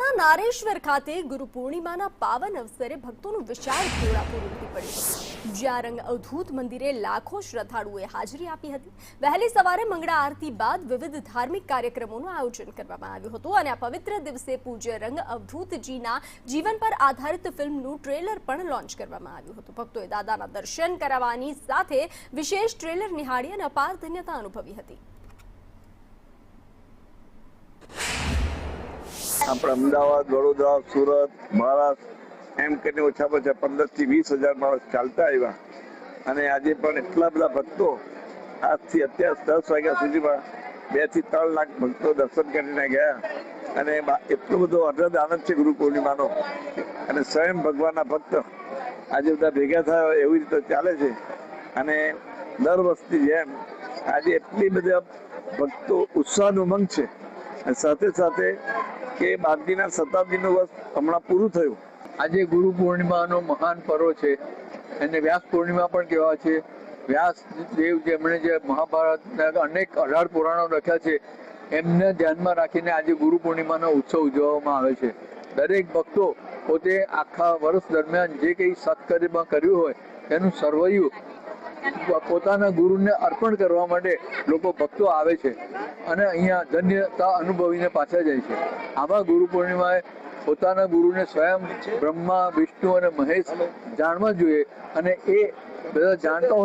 સુરતના નારેશ્વર ખાતે ગુરુ પૂર્ણિમાના પાવન અવસરે ભક્તોનું વિશાળ ઘોડાપુર ઉમટી પડ્યું, જ્યાં રંગ અવધૂત મંદિરે લાખો શ્રદ્ધાળુઓએ હાજરી આપી હતી। વહેલી સવારે મંગળા આરતી બાદ વિવિધ ધાર્મિક કાર્યક્રમોનું આયોજન કરવામાં આવ્યું હતું અને આ પવિત્ર દિવસે પૂજ્ય રંગ અવધૂતજીના જીવન પર આધારિત ફિલ્મનું ટ્રેલર પણ લોન્ચ કરવામાં આવ્યું હતું। ભક્તોએ દાદાના દર્શન કરાવવાની સાથે વિશેષ ટ્રેલર નિહાળી અને અપાર ધન્યતા અનુભવી હતી। આપણા અમદાવાદ, વડોદરા, સુરત, મહારાષ્ટ્ર એમ કરીને ઓછામાં ઓછા 15 થી 20,000 માણસ ચાલતા આવ્યા અને આજે પણ એટલા બધા ભક્તો આજથી અત્યાર 10 વાગ્યા સુધીમાં 2 થી 3 લાખ ભક્તો દર્શન કરીને ગયા અને એટલો બધો અઢદ આનંદ છે ગુરુ પૂર્ણિમાનો અને સ્વયં ભગવાનના ભક્ત આજે બધા ભેગા થયા એવી રીતે ચાલે છે અને દર વર્ષની જેમ આજે એટલી બધા ભક્તો ઉત્સાહનો ઉમંગ છે। સાથે સાથે કે બાકીના શતાબ્દીનું વર્ષ હમણાં પૂરું થયું। આજે ગુરુ પૂર્ણિમાનો મહાન પર્વ છે, એને વ્યાસ પૂર્ણિમા પણ કહેવાય છે। વ્યાસ દેવ જેમણે જે મહાભારતના અનેક 18 પુરાણો લખ્યા છે એમને ધ્યાનમાં રાખીને આજે ગુરુ પૂર્ણિમાનો ઉત્સવ ઉજવવામાં આવે છે। દરેક ભક્તો પોતે આખા વર્ષ દરમિયાન જે કંઈ સત્કર્મ કર્યું હોય તેનું સર્વૈયું પોતાના ગુરુને અર્પણ કરવા માટે લોકો ભક્તો આવે છે અને અહીંયા ધન્યતા અનુભવીને પાછા જાય છે। આવા ગુરુ પૂર્ણિમાએ પોતાના ગુરુને સ્વયં બ્રહ્મા, વિષ્ણુ અને મહેશ જાણવા જોઈએ અને એ બધા જાણતા